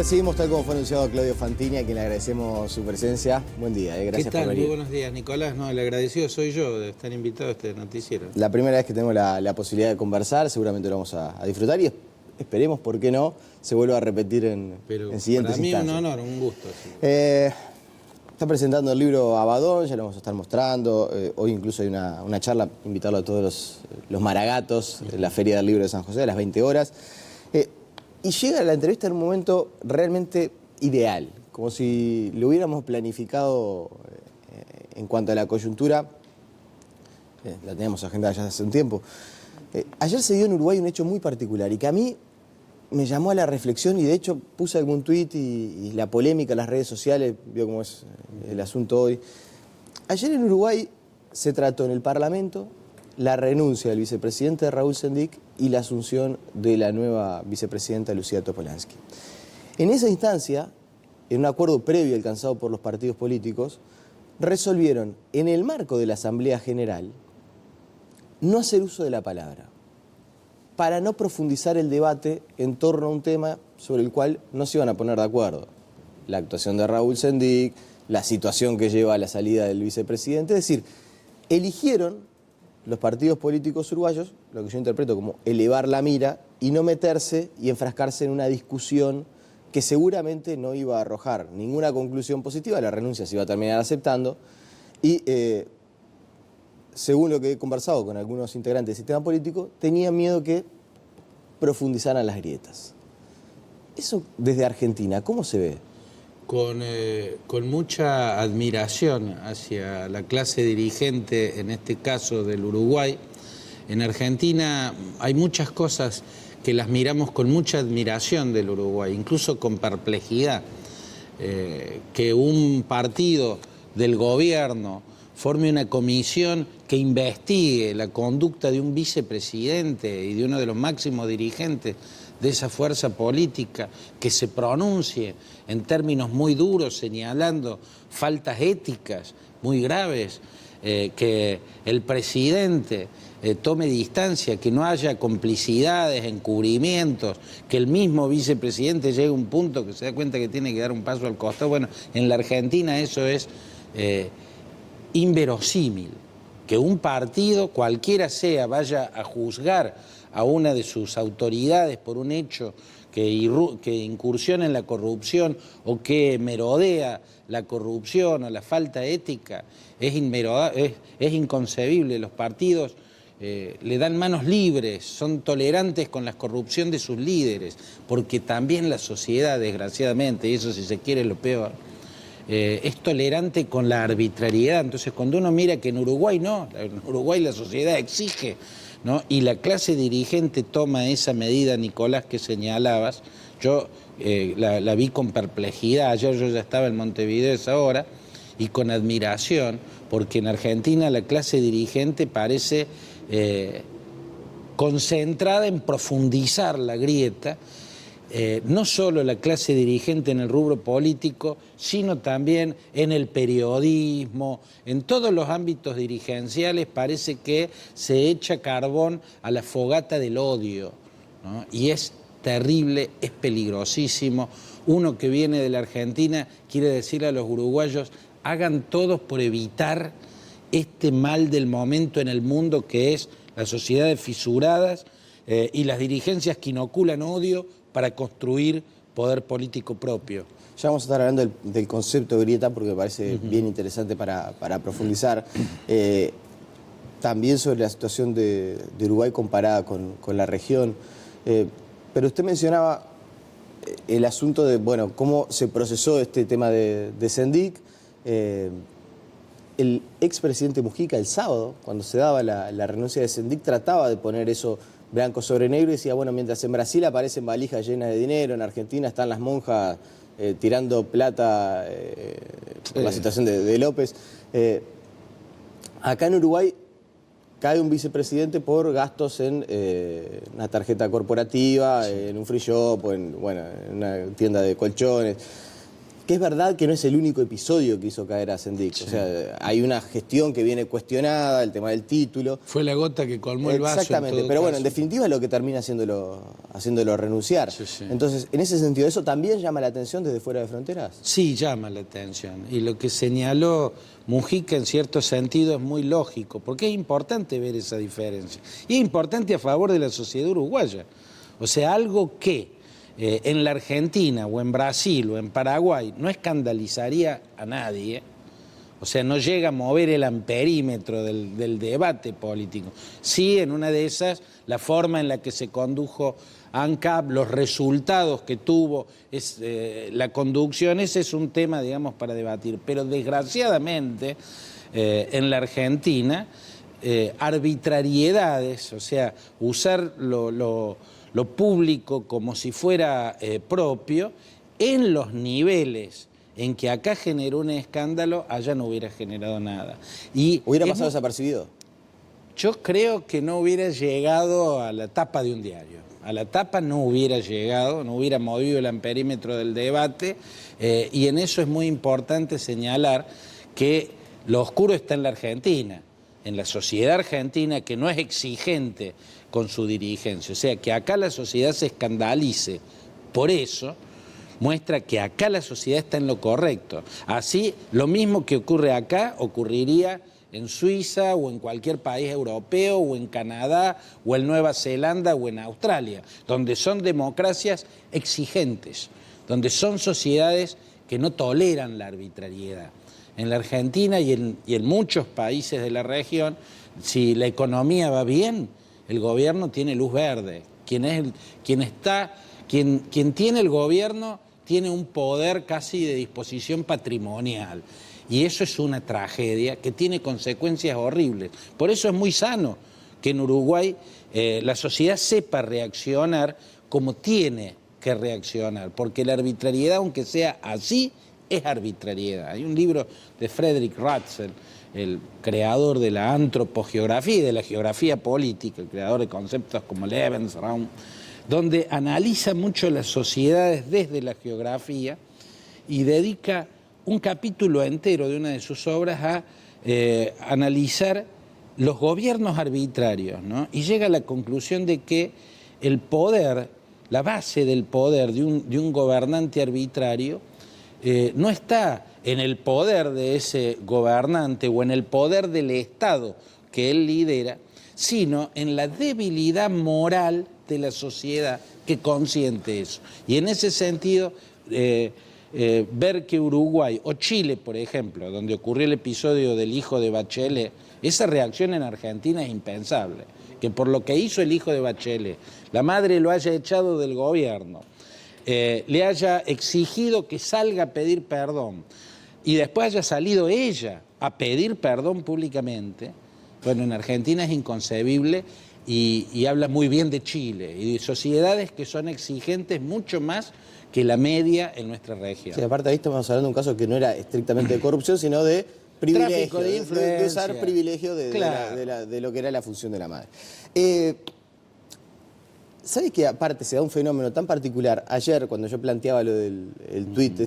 recibimos, tal como fue anunciado, a Claudio Fantini, a quien le agradecemos su presencia. Buen día, gracias ¿Qué tal? por venir. Muy buenos días, Nicolás. No, el agradecido soy yo de estar invitado a este noticiero. La primera vez que tenemos la posibilidad de conversar, seguramente lo vamos a disfrutar y esperemos, ¿por qué no?, se vuelva a repetir en siguientes instancias. Para mí un honor, un gusto. Sí. Está presentando el libro Abadón, ya lo vamos a estar mostrando. Hoy incluso hay una charla, invitarlo a todos los maragatos en la Feria del Libro de San José a las 20 horas. Y llega la entrevista en un momento realmente ideal, como si lo hubiéramos planificado en cuanto a la coyuntura. La teníamos agendada ya hace un tiempo. Ayer se dio en Uruguay un hecho muy particular y que a mí me llamó a la reflexión, y de hecho puse algún tuit y la polémica en las redes sociales, vio cómo es el asunto hoy. Ayer en Uruguay se trató en el Parlamento la renuncia del vicepresidente Raúl Sendic y la asunción de la nueva vicepresidenta Lucía Topolansky. En esa instancia, en un acuerdo previo alcanzado por los partidos políticos, resolvieron, en el marco de la Asamblea General, no hacer uso de la palabra, para no profundizar el debate en torno a un tema sobre el cual no se iban a poner de acuerdo. La actuación de Raúl Sendic, la situación que lleva a la salida del vicepresidente. Es decir, eligieron los partidos políticos uruguayos, lo que yo interpreto como elevar la mira y no meterse y enfrascarse en una discusión que seguramente no iba a arrojar ninguna conclusión positiva. La renuncia se iba a terminar aceptando y, según lo que he conversado con algunos integrantes del sistema político, tenía miedo que profundizaran las grietas. Eso desde Argentina, ¿cómo se ve? Con mucha admiración hacia la clase dirigente, en este caso del Uruguay. En Argentina hay muchas cosas que las miramos con mucha admiración del Uruguay, incluso con perplejidad. Que un partido del gobierno forme una comisión que investigue la conducta de un vicepresidente y de uno de los máximos dirigentes de esa fuerza política, que se pronuncie en términos muy duros señalando faltas éticas muy graves, que el presidente tome distancia, que no haya complicidades, encubrimientos, que el mismo vicepresidente llegue a un punto que se da cuenta que tiene que dar un paso al costado. Bueno, en la Argentina eso es inverosímil, que un partido, cualquiera sea, vaya a juzgar a una de sus autoridades por un hecho que incursiona en la corrupción o que merodea la corrupción o la falta ética, es inconcebible. Los partidos le dan manos libres, son tolerantes con la corrupción de sus líderes, porque también la sociedad, desgraciadamente, y eso si se quiere es lo peor, es tolerante con la arbitrariedad. Entonces, cuando uno mira que en Uruguay no, en Uruguay la sociedad exige, ¿no? Y la clase dirigente toma esa medida, Nicolás, que señalabas. Yo la vi con perplejidad. Ayer yo ya estaba en Montevideo a esa hora, y con admiración, porque en Argentina la clase dirigente parece concentrada en profundizar la grieta. No solo la clase dirigente en el rubro político, sino también en el periodismo, en todos los ámbitos dirigenciales parece que se echa carbón a la fogata del odio, ¿no? Y es terrible, es peligrosísimo. Uno que viene de la Argentina quiere decirle a los uruguayos: hagan todos por evitar este mal del momento en el mundo, que es las sociedades fisuradas y las dirigencias que inoculan odio para construir poder político propio. Ya vamos a estar hablando del concepto de grieta, porque me parece bien interesante para profundizar. También sobre la situación de Uruguay comparada con la región. Pero usted mencionaba el asunto de, bueno, cómo se procesó este tema de Sendic. El expresidente Mujica, el sábado, cuando se daba la renuncia de Sendic, trataba de poner eso blanco sobre negro y decía, bueno, mientras en Brasil aparecen valijas llenas de dinero, en Argentina están las monjas tirando plata por la situación de López. Acá en Uruguay cae un vicepresidente por gastos en una tarjeta corporativa, en un free shop, o en una tienda de colchones. que es verdad que no es el único episodio que hizo caer a Sendik. Sí. O sea, hay una gestión que viene cuestionada, el tema del título. Fue la gota que colmó el vaso. Exactamente, pero bueno, en definitiva es lo que termina haciéndolo renunciar. Sí, sí. Entonces, en ese sentido, ¿eso también llama la atención desde fuera de fronteras? Sí, llama la atención. Y lo que señaló Mujica, en cierto sentido, es muy lógico, porque es importante ver esa diferencia. Y es importante a favor de la sociedad uruguaya. O sea, algo que en la Argentina o en Brasil o en Paraguay no escandalizaría a nadie, o sea, no llega a mover el amperímetro del debate político. Sí, en una de esas, la forma en la que se condujo ANCAP, los resultados que tuvo, la conducción, ese es un tema, digamos, para debatir. Pero desgraciadamente, en la Argentina, arbitrariedades, o sea, usar lo público como si fuera propio, en los niveles en que acá generó un escándalo, allá no hubiera generado nada. Y ¿hubiera pasado desapercibido? Yo creo que no hubiera llegado a la tapa de un diario. A la tapa no hubiera llegado, no hubiera movido el amperímetro del debate, y en eso es muy importante señalar que lo oscuro está en la Argentina, en la sociedad argentina, que no es exigente con su dirigencia. O sea, que acá la sociedad se escandalice por eso, muestra que acá la sociedad está en lo correcto. Así, lo mismo que ocurre acá, ocurriría en Suiza o en cualquier país europeo o en Canadá o en Nueva Zelanda o en Australia, donde son democracias exigentes, donde son sociedades que no toleran la arbitrariedad. En la Argentina y en muchos países de la región, si la economía va bien, el gobierno tiene luz verde. Quien tiene el gobierno tiene un poder casi de disposición patrimonial. Y eso es una tragedia que tiene consecuencias horribles. Por eso es muy sano que en Uruguay la sociedad sepa reaccionar como tiene que reaccionar, porque la arbitrariedad, aunque sea así, es arbitrariedad. Hay un libro de Frederick Ratzel, el creador de la antropogeografía y de la geografía política, el creador de conceptos como Lebensraum, donde analiza mucho las sociedades desde la geografía y dedica un capítulo entero de una de sus obras a analizar los gobiernos arbitrarios, ¿no? Y llega a la conclusión de que el poder, la base del poder de un gobernante arbitrario, no está en el poder de ese gobernante o en el poder del Estado que él lidera, sino en la debilidad moral de la sociedad que consiente eso. Y en ese sentido, ver que Uruguay o Chile, por ejemplo, donde ocurrió el episodio del hijo de Bachelet, esa reacción en Argentina es impensable. Que por lo que hizo el hijo de Bachelet, la madre lo haya echado del gobierno, le haya exigido que salga a pedir perdón y después haya salido ella a pedir perdón públicamente, bueno, en Argentina es inconcebible y habla muy bien de Chile y de sociedades que son exigentes mucho más que la media en nuestra región. Sí, aparte ahí estamos hablando de un caso que no era estrictamente de corrupción, sino de privilegio, de usar privilegio de lo que era la función de la madre. ¿Sabes que aparte se da un fenómeno tan particular? Ayer, cuando yo planteaba lo del tuit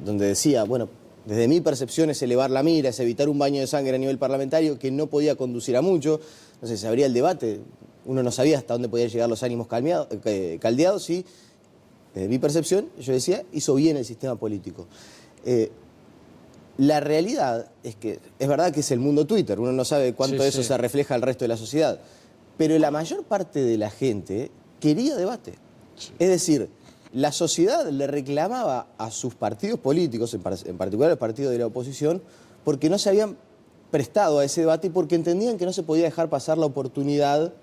donde decía, bueno, desde mi percepción es elevar la mira, es evitar un baño de sangre a nivel parlamentario que no podía conducir a mucho, no sé, se abría el debate, uno no sabía hasta dónde podían llegar los ánimos caldeados y, desde mi percepción, yo decía, hizo bien el sistema político. La realidad es que, es verdad que es el mundo Twitter, uno no sabe cuánto de eso se refleja al resto de la sociedad, pero la mayor parte de la gente quería debate. Sí. Es decir, la sociedad le reclamaba a sus partidos políticos, en particular el partido de la oposición, porque no se habían prestado a ese debate y porque entendían que no se podía dejar pasar la oportunidad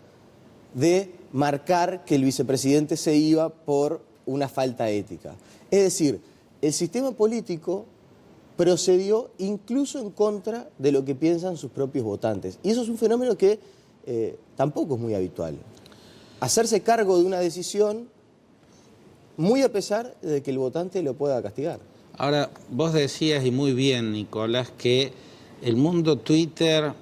de marcar que el vicepresidente se iba por una falta ética. Es decir, el sistema político procedió incluso en contra de lo que piensan sus propios votantes. Y eso es un fenómeno que tampoco es muy habitual. Hacerse cargo de una decisión muy a pesar de que el votante lo pueda castigar. Ahora, vos decías, y muy bien, Nicolás, que el mundo Twitter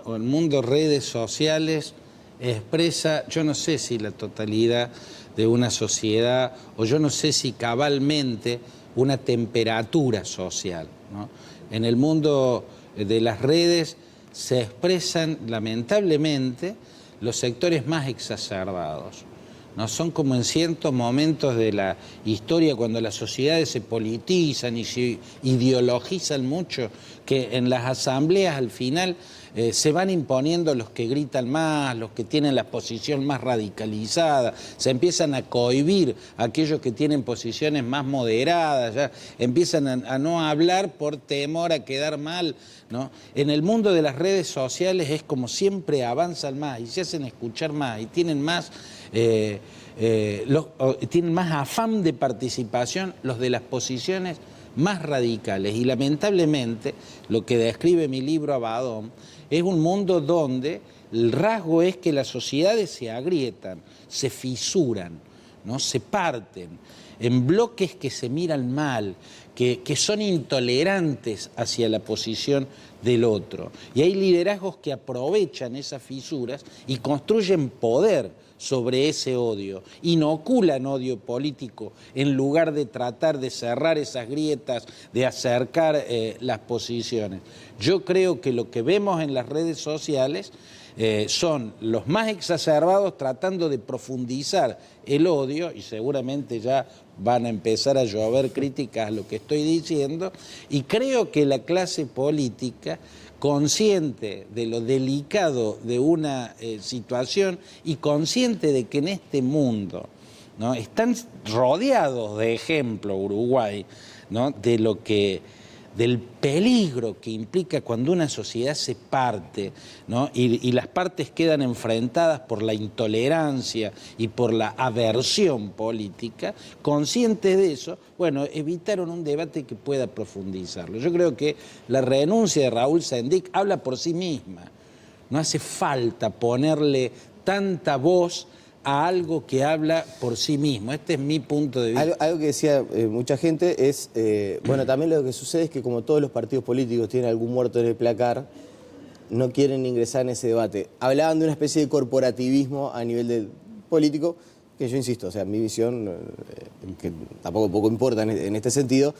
o el mundo redes sociales expresa, yo no sé si la totalidad de una sociedad, o yo no sé si cabalmente una temperatura social, ¿no? En el mundo de las redes se expresan lamentablemente los sectores más exacerbados, ¿no? Son como en ciertos momentos de la historia cuando las sociedades se politizan y se ideologizan mucho, que en las asambleas al final se van imponiendo los que gritan más, los que tienen la posición más radicalizada, se empiezan a cohibir a aquellos que tienen posiciones más moderadas, ya empiezan a no hablar por temor a quedar mal, ¿no? En el mundo de las redes sociales es como siempre avanzan más y se hacen escuchar más y tienen más... tienen más afán de participación los de las posiciones más radicales. Y lamentablemente, lo que describe mi libro Abadón, es un mundo donde el rasgo es que las sociedades se agrietan, se fisuran, ¿no? Se parten en bloques que se miran mal, que son intolerantes hacia la posición del otro. Y hay liderazgos que aprovechan esas fisuras y construyen poder sobre ese odio, inoculan odio político en lugar de tratar de cerrar esas grietas, de acercar las posiciones. Yo creo que lo que vemos en las redes sociales son los más exacerbados tratando de profundizar el odio, y seguramente ya van a empezar a llover críticas a lo que estoy diciendo, y creo que la clase política, consciente de lo delicado de una situación y consciente de que en este mundo, ¿no?, están rodeados de ejemplo Uruguay, ¿no?, de lo que, del peligro que implica cuando una sociedad se parte, ¿no?, y las partes quedan enfrentadas por la intolerancia y por la aversión política, conscientes de eso, bueno, evitaron un debate que pueda profundizarlo. Yo creo que la renuncia de Raúl Sendic habla por sí misma. No hace falta ponerle tanta voz a algo que habla por sí mismo. Este es mi punto de vista. Algo que decía mucha gente es, bueno, también lo que sucede es que como todos los partidos políticos tienen algún muerto en el placar, no quieren ingresar en ese debate. Hablaban de una especie de corporativismo a nivel del político, que yo insisto, o sea, mi visión, que tampoco poco importa en este sentido,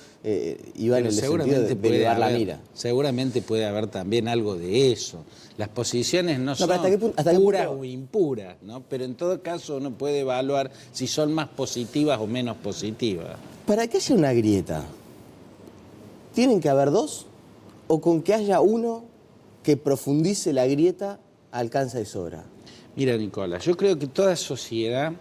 iba en el sentido de elevar la mira. Seguramente puede haber también algo de eso. Las posiciones no son hasta puras o impuras, ¿no? Pero en todo caso uno puede evaluar si son más positivas o menos positivas. ¿Para que haya una grieta? ¿Tienen que haber dos? ¿O con que haya uno que profundice la grieta alcanza de sobra? Mira, Nicolás, yo creo que toda sociedad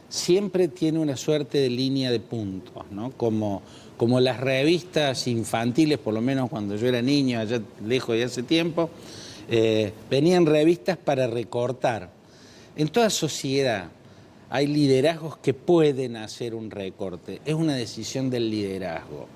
siempre tiene una suerte de línea de puntos, ¿no? Como las revistas infantiles, por lo menos cuando yo era niño, allá lejos de hace tiempo, venían revistas para recortar. En toda sociedad hay liderazgos que pueden hacer un recorte, es una decisión del liderazgo.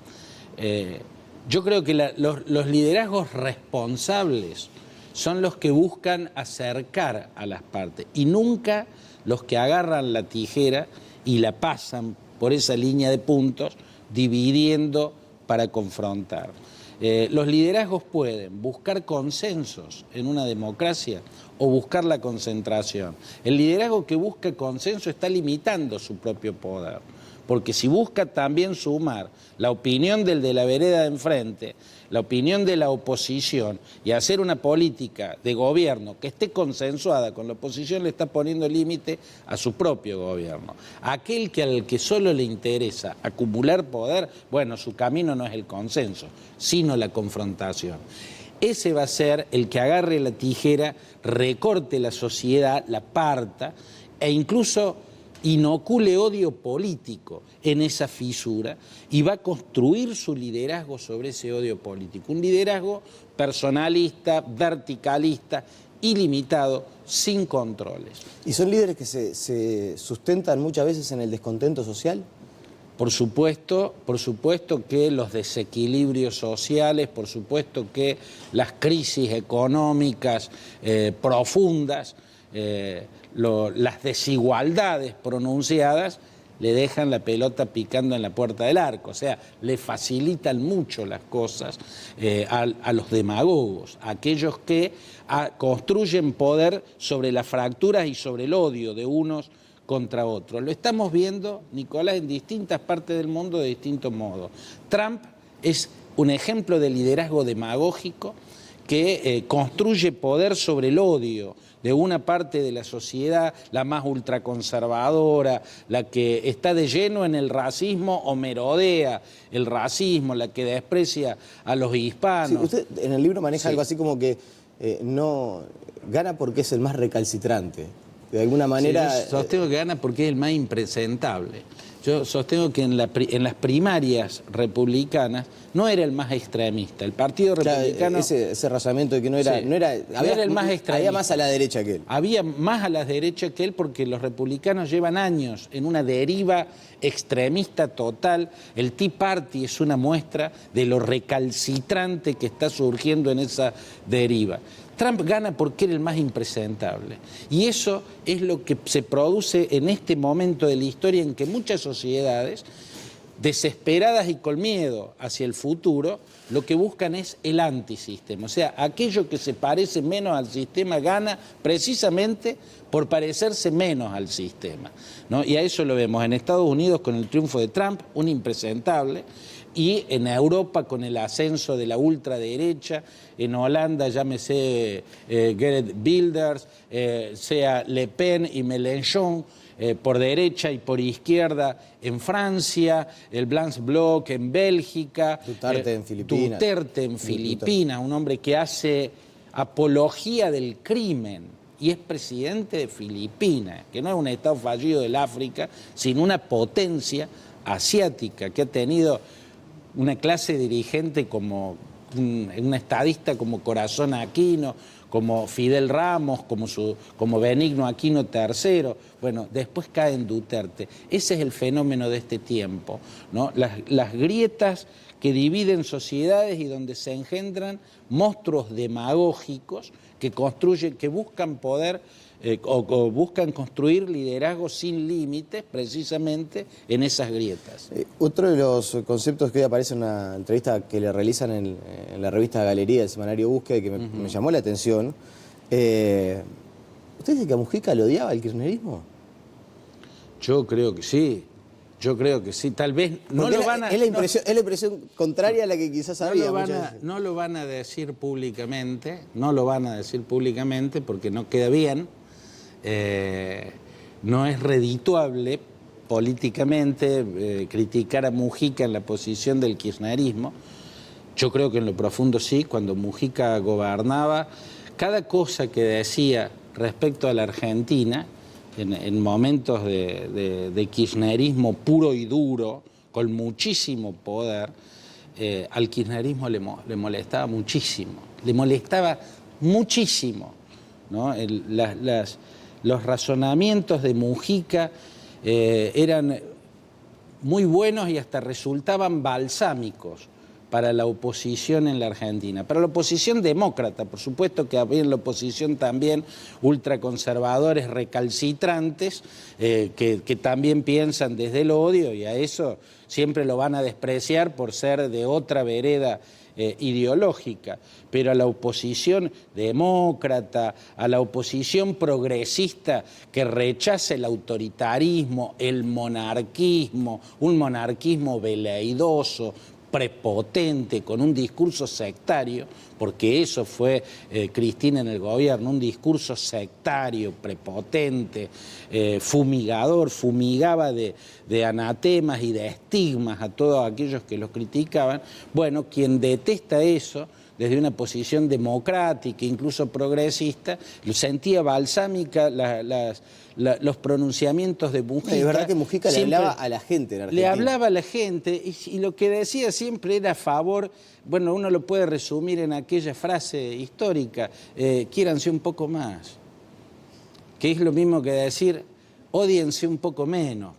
Yo creo que los liderazgos responsables son los que buscan acercar a las partes y nunca los que agarran la tijera y la pasan por esa línea de puntos dividiendo para confrontar. Los liderazgos pueden buscar consensos en una democracia o buscar la concentración. El liderazgo que busca consenso está limitando su propio poder, porque si busca también sumar la opinión del de la vereda de enfrente, la opinión de la oposición y hacer una política de gobierno que esté consensuada con la oposición, le está poniendo límite a su propio gobierno. Aquel al que solo le interesa acumular poder, bueno, su camino no es el consenso, sino la confrontación. Ese va a ser el que agarre la tijera, recorte la sociedad, la parta e incluso inocule odio político en esa fisura y va a construir su liderazgo sobre ese odio político. Un liderazgo personalista, verticalista, ilimitado, sin controles. ¿Y son líderes que se sustentan muchas veces en el descontento social? Por supuesto que los desequilibrios sociales, por supuesto que las crisis económicas profundas, las desigualdades pronunciadas le dejan la pelota picando en la puerta del arco, o sea, le facilitan mucho las cosas a los demagogos, a aquellos que construyen poder sobre las fracturas y sobre el odio de unos contra otro. Lo estamos viendo, Nicolás, en distintas partes del mundo de distintos modos. Trump es un ejemplo de liderazgo demagógico que construye poder sobre el odio de una parte de la sociedad, la más ultraconservadora, la que está de lleno en el racismo o merodea el racismo, la que desprecia a los hispanos. Sí, usted en el libro maneja algo así como que no gana porque es el más recalcitrante. De alguna manera... Sí, yo sostengo que gana porque es el más impresentable. Yo sostengo que en las primarias republicanas no era el más extremista. El Partido Republicano... Ese razonamiento de que no era... Sí, no era el más extremista. Había más a la derecha que él. Había más a la derecha que él porque los republicanos llevan años en una deriva extremista total. El Tea Party es una muestra de lo recalcitrante que está surgiendo en esa deriva. Trump gana porque era el más impresentable. Y eso es lo que se produce en este momento de la historia en que muchas sociedades, desesperadas y con miedo hacia el futuro, lo que buscan es el antisistema. O sea, aquello que se parece menos al sistema gana precisamente por parecerse menos al sistema, ¿no? Y a eso lo vemos en Estados Unidos con el triunfo de Trump, un impresentable, y en Europa con el ascenso de la ultraderecha, en Holanda, llámese Geert Wilders, sea Le Pen y Mélenchon, por derecha y por izquierda en Francia, el Blanc Bloc en Bélgica, Duterte en Filipinas. Duterte en Filipinas, un hombre que hace apología del crimen y es presidente de Filipinas, que no es un estado fallido del África, sino una potencia asiática que ha tenido una clase dirigente como un estadista como Corazón Aquino, como Fidel Ramos, como Benigno Aquino III, bueno, después cae en Duterte. Ese es el fenómeno de este tiempo, ¿no? Las grietas que dividen sociedades y donde se engendran monstruos demagógicos que construyen, que buscan poder o buscan construir liderazgos sin límites precisamente en esas grietas. Otro de los conceptos que hoy aparece en una entrevista que le realizan en la revista Galería del semanario Búsqueda y que me llamó la atención, ¿usted dice que a Mujica lo odiaba el kirchnerismo? Yo creo que sí. Yo creo que sí, tal vez no lo van a... Es la impresión contraria a la que quizás había. No lo van a decir públicamente, porque no queda bien, no es redituable políticamente criticar a Mujica en la posición del kirchnerismo. Yo creo que en lo profundo sí, cuando Mujica gobernaba, cada cosa que decía respecto a la Argentina, en momentos de kirchnerismo puro y duro, con muchísimo poder, al kirchnerismo le molestaba muchísimo, ¿no? Los razonamientos de Mujica eran muy buenos y hasta resultaban balsámicos para la oposición en la Argentina, para la oposición demócrata, por supuesto que había en la oposición también ultraconservadores recalcitrantes que también piensan desde el odio y a eso siempre lo van a despreciar por ser de otra vereda ideológica, pero a la oposición demócrata, a la oposición progresista que rechaza el autoritarismo, el monarquismo, un monarquismo veleidoso, prepotente, con un discurso sectario, porque eso fue Cristina en el gobierno, un discurso sectario, prepotente, fumigador, fumigaba de anatemas y de estigmas a todos aquellos que los criticaban. Bueno, quien detesta eso desde una posición democrática, incluso progresista, sentía balsámica los pronunciamientos de Mujica. Es verdad que Mujica le hablaba a la gente en Argentina. Le hablaba a la gente y lo que decía siempre era a favor, bueno, uno lo puede resumir en aquella frase histórica, quiéranse un poco más, que es lo mismo que decir, ódiense un poco menos,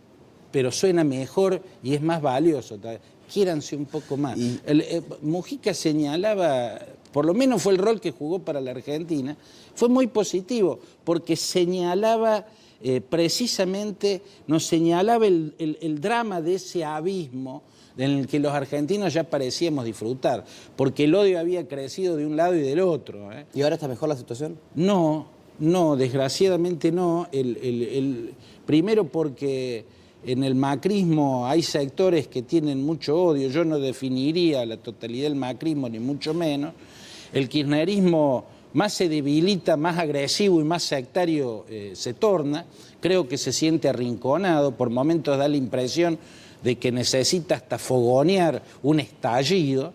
pero suena mejor y es más valioso. Quiéranse un poco más. Mujica señalaba, por lo menos fue el rol que jugó para la Argentina, fue muy positivo, porque señalaba precisamente, nos señalaba el drama de ese abismo en el que los argentinos ya parecíamos disfrutar, porque el odio había crecido de un lado y del otro. ¿Y ahora está mejor la situación? No, No, desgraciadamente no. Primero porque en el macrismo hay sectores que tienen mucho odio. Yo no definiría la totalidad del macrismo, ni mucho menos. El kirchnerismo más se debilita, más agresivo y más sectario se torna. Creo que se siente arrinconado. Por momentos da la impresión de que necesita hasta fogonear un estallido.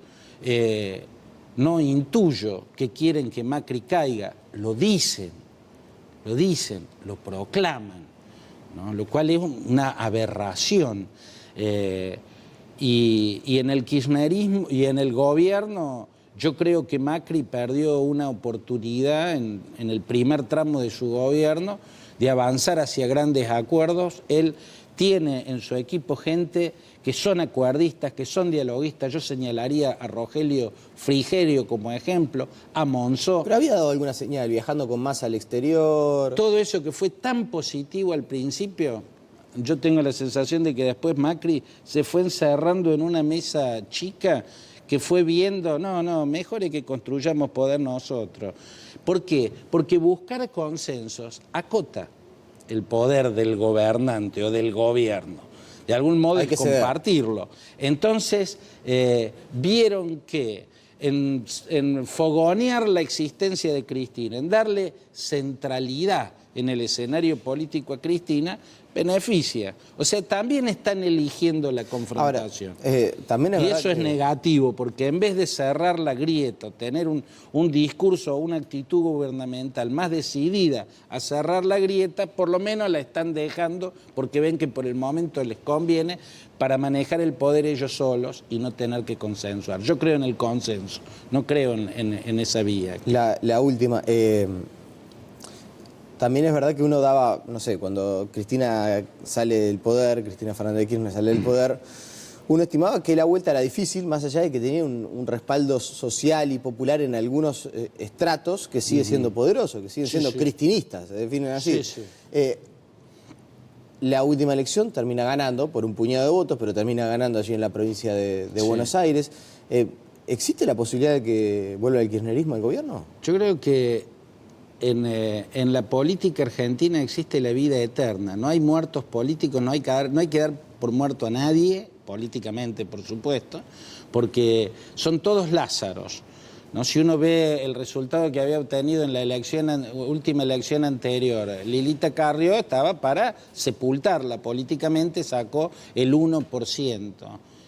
No intuyo que quieren que Macri caiga. Lo dicen, lo proclaman, ¿no? Lo cual es una aberración. Y en el kirchnerismo y en el gobierno, yo creo que Macri perdió una oportunidad en el primer tramo de su gobierno de avanzar hacia grandes acuerdos. Él tiene en su equipo gente que son acuerdistas, que son dialoguistas. Yo señalaría a Rogelio Frigerio como ejemplo, a Monzó. ¿Pero había dado alguna señal viajando con Massa al exterior? Todo eso que fue tan positivo al principio, yo tengo la sensación de que después Macri se fue encerrando en una mesa chica que fue viendo, no, mejor es que construyamos poder nosotros. ¿Por qué? Porque buscar consensos acota el poder del gobernante o del gobierno. De algún modo hay que compartirlo. Entonces, vieron que en fogonear la existencia de Cristina, en darle centralidad en el escenario político a Cristina, beneficia. O sea, también están eligiendo la confrontación. Ahora, también es y eso es negativo, porque en vez de cerrar la grieta, tener un discurso o una actitud gubernamental más decidida a cerrar la grieta, por lo menos la están dejando porque ven que por el momento les conviene para manejar el poder ellos solos y no tener que consensuar. Yo creo en el consenso, no creo en esa vía. La última... También es verdad que uno daba, no sé, cuando Cristina sale del poder, Cristina Fernández de Kirchner sale del poder, uno estimaba que la vuelta era difícil, más allá de que tenía un respaldo social y popular en algunos estratos que sigue siendo poderoso, que siguen siendo cristinistas, se definen así. La última elección termina ganando por un puñado de votos, pero termina ganando allí en la provincia de Buenos Aires. ¿Existe la posibilidad de que vuelva el kirchnerismo al gobierno? Yo creo que en la política argentina existe la vida eterna. No hay muertos políticos, no hay que dar por muerto a nadie, políticamente por supuesto, porque son todos Lázaros, ¿no? Si uno ve el resultado que había obtenido en la última elección anterior, Lilita Carrió estaba para sepultarla políticamente, sacó el 1%.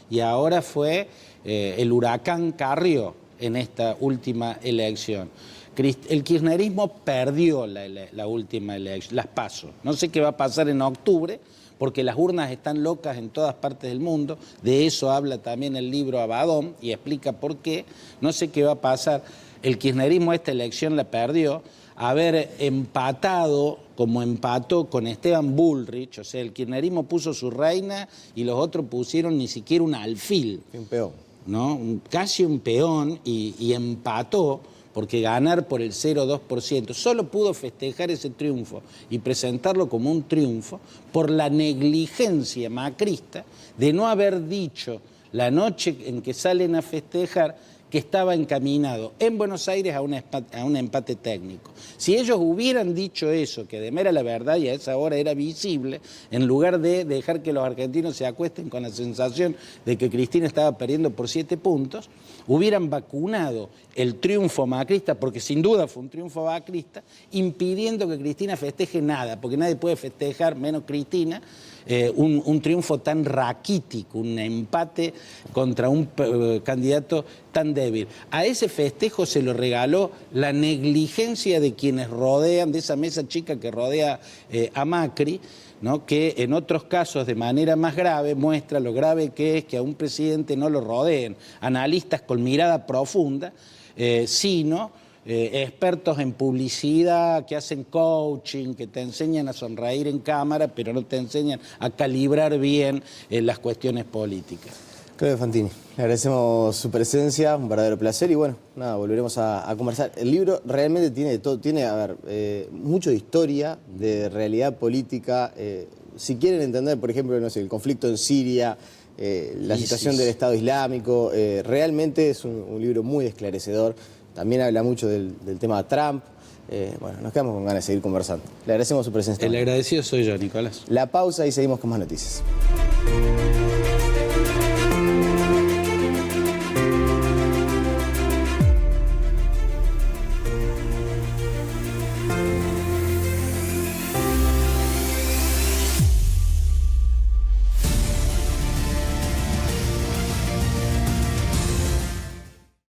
Y ahora fue el huracán Carrió en esta última elección. El kirchnerismo perdió la última elección, las PASO. No sé qué va a pasar en octubre, porque las urnas están locas en todas partes del mundo. De eso habla también el libro Abadón y explica por qué. No sé qué va a pasar. El kirchnerismo esta elección la perdió. Haber empatado, como empató con Esteban Bullrich, o sea, el kirchnerismo puso su reina y los otros pusieron ni siquiera un alfil. Un peón. ¿No? Casi un peón y empató, porque ganar por el 0,2%, solo pudo festejar ese triunfo y presentarlo como un triunfo por la negligencia macrista de no haber dicho la noche en que salen a festejar que estaba encaminado en Buenos Aires a un empate técnico. Si ellos hubieran dicho eso, que de mera la verdad y a esa hora era visible, en lugar de dejar que los argentinos se acuesten con la sensación de que Cristina estaba perdiendo por 7 puntos, hubieran vacunado el triunfo macrista, porque sin duda fue un triunfo macrista, impidiendo que Cristina festeje nada, porque nadie puede festejar, menos Cristina, un triunfo tan raquítico, un empate contra un candidato tan débil. A ese festejo se lo regaló la negligencia de quienes rodean, de esa mesa chica que rodea a Macri, ¿no? Que en otros casos de manera más grave muestra lo grave que es que a un presidente no lo rodeen analistas con mirada profunda, sino expertos en publicidad que hacen coaching, que te enseñan a sonreír en cámara, pero no te enseñan a calibrar bien las cuestiones políticas. Claudio Fantini, le agradecemos su presencia, un verdadero placer y bueno, nada, volveremos a conversar. El libro realmente tiene de todo, tiene, a ver, mucho de historia, de realidad política. Si quieren entender, por ejemplo, no sé, el conflicto en Siria, la situación del Estado Islámico, realmente es un libro muy esclarecedor. También habla mucho del tema de Trump. bueno, nos quedamos con ganas de seguir conversando. Le agradecemos su presencia. El agradecido soy yo, Nicolás. La pausa y seguimos con más noticias.